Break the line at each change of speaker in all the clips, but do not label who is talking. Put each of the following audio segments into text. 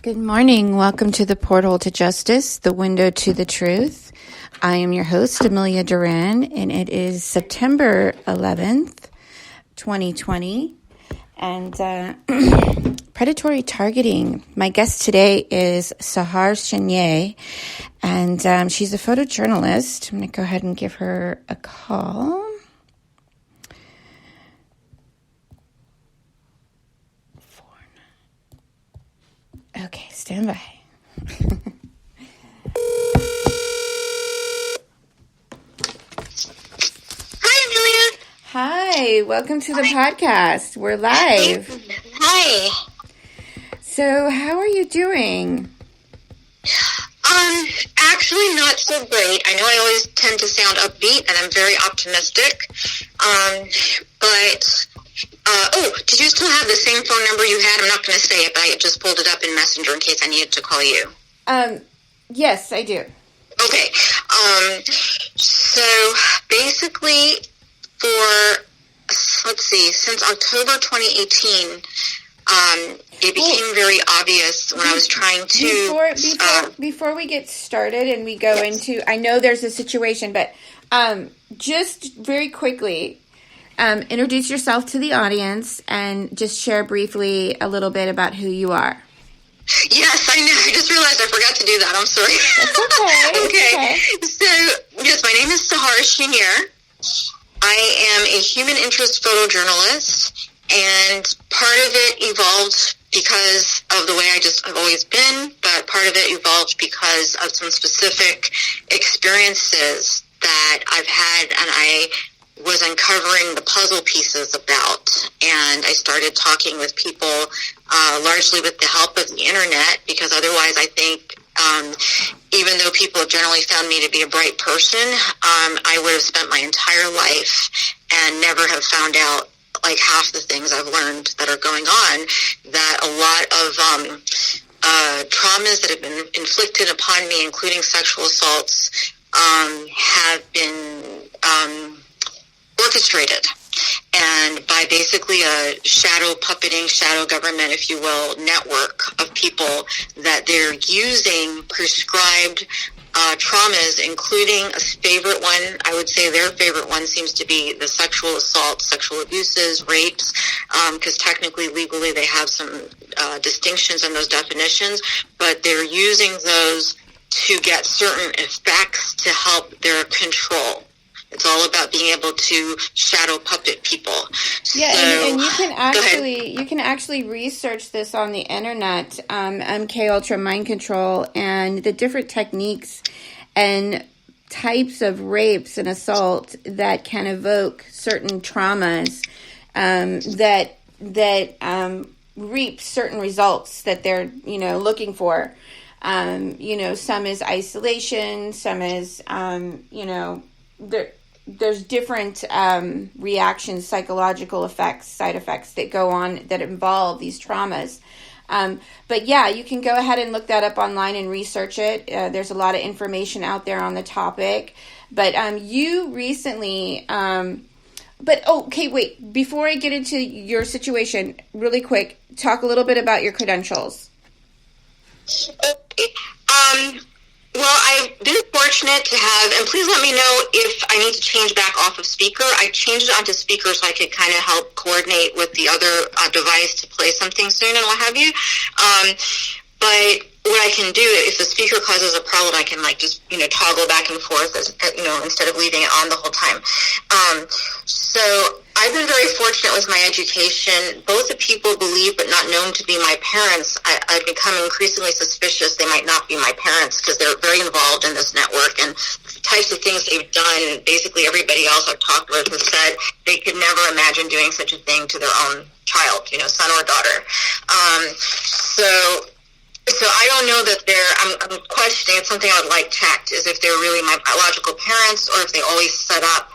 Good morning. Welcome to the Porthole to Justice, the window to the truth. I am your host, Amelia Duran, and it is September 11th, 2020, and predatory targeting. My guest today is Sahar Chinyere, and she's a photojournalist. I'm going to go ahead and give her a call. Okay, stand by.
Hi, Amelia.
Hi, welcome to the podcast. We're live.
Hi.
So, how are you doing?
Actually not so great. I know I always tend to sound upbeat, and I'm very optimistic. Did you still have the same phone number you had? I'm not going to say it, but I just pulled it up in Messenger in case I needed to call you.
Yes, I do.
Okay. So basically since October 2018, it became very obvious when I was trying to...
Before we get started and we go into... I know there's a situation, but just very quickly... introduce yourself to the audience and just share briefly a little bit about who you are.
Yes, I know. I just realized I forgot to do that. I'm sorry.
That's okay.
Okay. So, yes, my name is Sahar Chinyere. I am a human interest photojournalist, and part of it evolved because of the way I've always been, but part of it evolved because of some specific experiences that I've had and I was uncovering the puzzle pieces about. And I started talking with people, largely with the help of the internet, because otherwise I think, even though people have generally found me to be a bright person, I would have spent my entire life and never have found out like half the things I've learned that are going on, that a lot of traumas that have been inflicted upon me, including sexual assaults, have been orchestrated. And by basically a shadow puppeting, shadow government, if you will, network of people, that they're using prescribed traumas, including a favorite one. I would say their favorite one seems to be the sexual assault, sexual abuses, rapes, because technically, legally, they have some distinctions in those definitions, but they're using those to get certain effects to help their control. It's all about being able to shadow puppet people.
Yeah, so, and you can actually research this on the internet, MK Ultra mind control, and the different techniques and types of rapes and assault that can evoke certain traumas that reap certain results that they're looking for. Some is isolation, some is there's different reactions, psychological effects, side effects that go on that involve these traumas. But yeah, you can go ahead and look that up online and research it. There's a lot of information out there on the topic. But you recently, wait, before I get into your situation, really quick, talk a little bit about your credentials.
Well, I've been fortunate to have, and please let me know if I need to change back off of speaker. I changed it onto speaker so I could kind of help coordinate with the other device to play something soon and what have you. But what I can do, if the speaker causes a problem, I can just toggle back and forth instead of leaving it on the whole time. So I've been very fortunate with my education. Both the people believed but not known to be my parents, I've become increasingly suspicious they might not be my parents because they're very involved in this network, and the types of things they've done, basically everybody else I've talked with has said they could never imagine doing such a thing to their own child, son or daughter. So I don't know that I'm questioning, it's something I would like checked, is if they're really my biological parents or if they always set up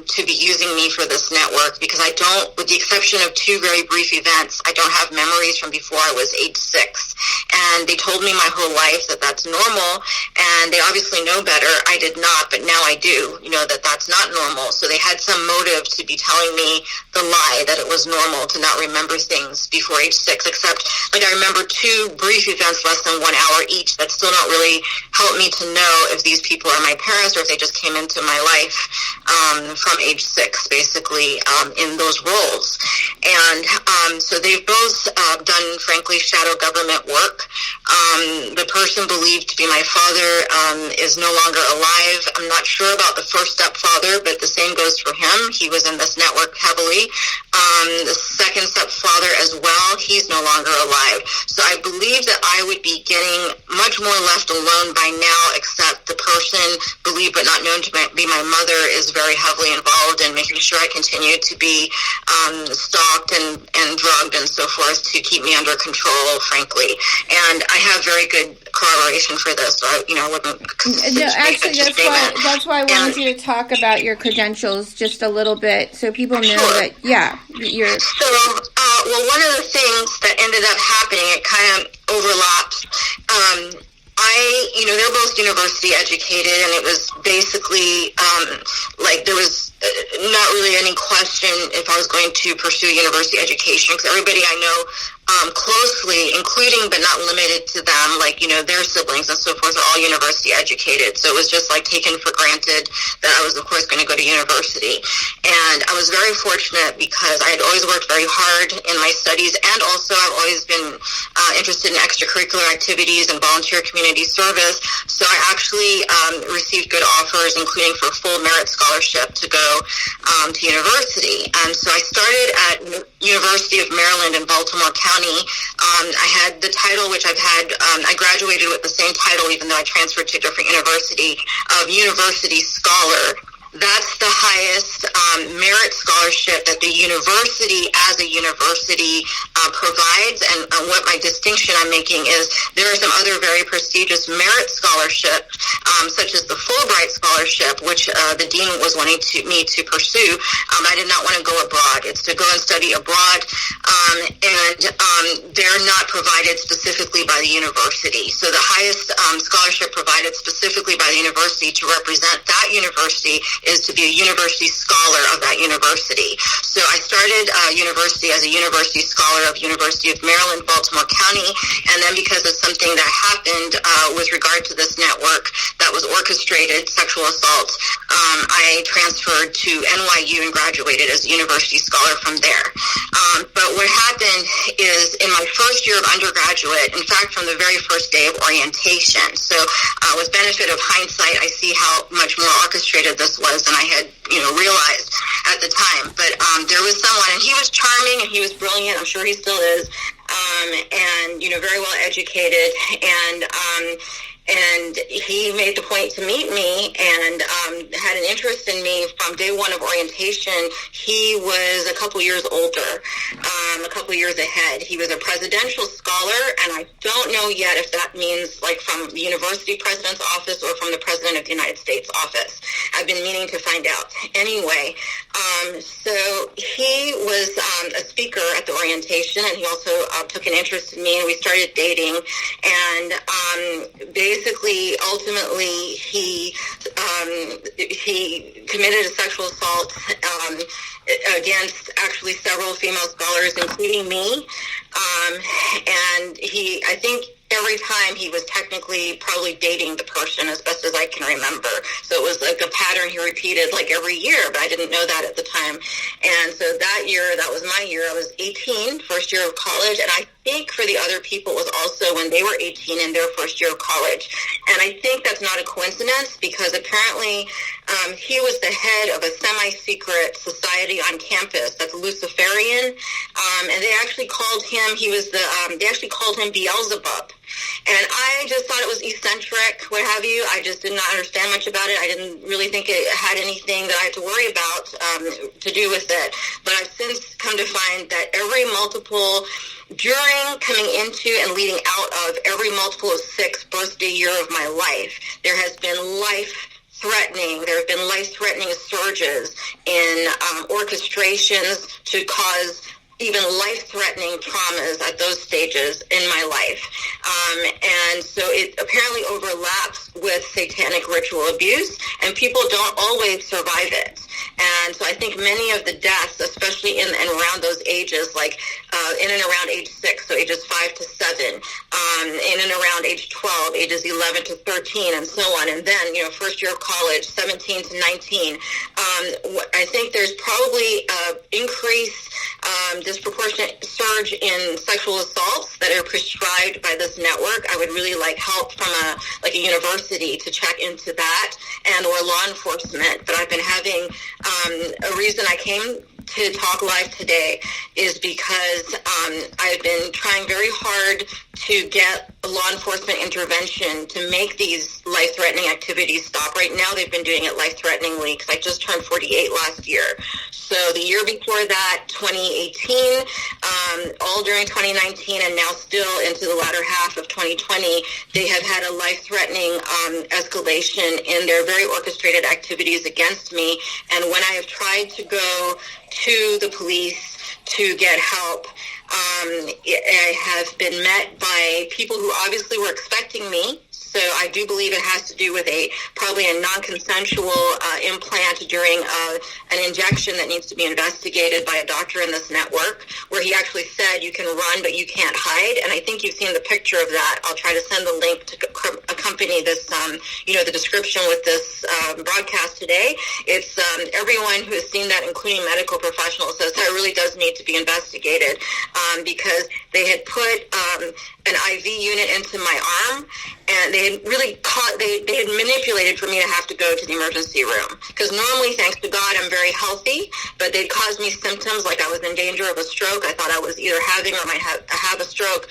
to be using me for this network, because I don't, with the exception of two very brief events, I don't have memories from before I was age 6. And they told me my whole life that that's normal, and they obviously know better. I did not, but now I do, that that's not normal. So they had some motive to be telling me the lie that it was normal to not remember things before age 6, except I remember two brief events less than 1 hour each that still don't really help me to know if these people are my parents or if they just came into my life from age 6, basically, in those roles. And so they've both done, frankly, shadow government work. The person believed to be my father is no longer alive. I'm not sure about the first stepfather, but the same goes for him. He was in this network heavily. The second stepfather as well, he's no longer alive. So I believe that I would be getting much more left alone by now, except the person believed but not known to be my mother is very heavily involved in making sure I continue to be stalked and drugged and so forth to keep me under control, frankly. And I have very good corroboration for this, so I wouldn't...
No, actually, that's why I wanted you to talk about your credentials just a little bit so people know that, you're...
So, well, one of the things that ended up happening, it kind of overlaps. They're both university educated, and it was basically there was not really any question if I was going to pursue university education, because everybody I know closely, including but not limited to them, their siblings and so forth, are all university educated. So it was just taken for granted that I was, of course, going to go to university. And I was very fortunate because I had always worked very hard in my studies, and also I've always been interested in extracurricular activities and volunteer community service. So I actually received good offers, including for full merit scholarship to go to university. And so I started at University of Maryland in Baltimore County, County. I had the title, which I've had, I graduated with the same title, even though I transferred to a different university, of University Scholar. That's the highest merit scholarship that the university as a university provides. And what my distinction I'm making is there are some other very prestigious merit scholarships, such as the Fulbright Scholarship, which the dean was wanting me to pursue. I did not want to go abroad. It's to go and study abroad, and they're not provided specifically by the university. So the highest scholarship provided specifically by the university to represent that university is to be a university scholar of that university. So I started university as a university scholar of University of Maryland, Baltimore County, and then because of something that happened with regard to this network that was orchestrated, sexual assaults, I transferred to NYU and graduated as a university scholar from there. But what happened is in my first year of undergraduate, in fact, from the very first day of orientation, so with benefit of hindsight, I see how much more orchestrated this was than I had, realized at the time. But there was someone, and he was charming and he was brilliant. I'm sure he still is, and very well educated, and he made the point to meet me and had an interest in me from day one of orientation. He was a couple years older, a couple years ahead. He was a presidential scholar, and I don't know yet if that means like from the university president's office or from the president of the United States office. I've been meaning to find out. Anyway, so he was a speaker at the orientation, and he also took an interest in me, and we started dating, and basically, ultimately, he committed a sexual assault against actually several female scholars, including me. And I think every time he was technically probably dating the person, as best as I can remember. So it was like a pattern he repeated like every year, but I didn't know that at the time. And so that year, that was my year. I was 18, first year of college, and I think for the other people it was also when they were 18 in their first year of college. And I think that's not a coincidence because apparently he was the head of a semi-secret society on campus that's Luciferian, and they actually called him, they actually called him Beelzebub. And I just thought it was eccentric, what have you. I just did not understand much about it. I didn't really think it had anything that I had to worry about to do with it. But I've since come to find that every multiple, during, coming into, and leading out of every multiple of 6 birthday year of my life, there has been there have been life-threatening surges in orchestrations to cause even life-threatening traumas at those stages in my life. And so it apparently overlaps with satanic ritual abuse, and people don't always survive it. And so I think many of the deaths, especially in and around those ages, like in and around age 6, so ages 5 to 7, in and around age 12, ages 11 to 13, and so on. And then, first year of college, 17 to 19. I think there's probably increased disproportionate surge in sexual assaults that are prescribed by this network. I would really like help from a university to check into that and or law enforcement. But I've been having a reason I came to talk live today is because I've been trying very hard to get law enforcement intervention to make these life-threatening activities stop. Right now they've been doing it life-threateningly because I just turned 48 last year. So the year before that, 2018, all during 2019, and now still into the latter half of 2020, they have had a life-threatening escalation in their very orchestrated activities against me. And when I have tried to go to the police to get help, I have been met by people who obviously were expecting me. So I do believe it has to do with probably a non-consensual implant during an injection that needs to be investigated by a doctor in this network, where he actually said you can run but you can't hide. And I think you've seen the picture of that. I'll try to send the link to accompany this, the description with this broadcast today. It's everyone who has seen that, including medical professionals, says that really does need to be investigated because they had put an IV unit into my arm, and they had really they had manipulated for me to have to go to the emergency room. Because normally, thanks to God, I'm very healthy, but they'd caused me symptoms like I was in danger of a stroke. I thought I was either having or might have a stroke.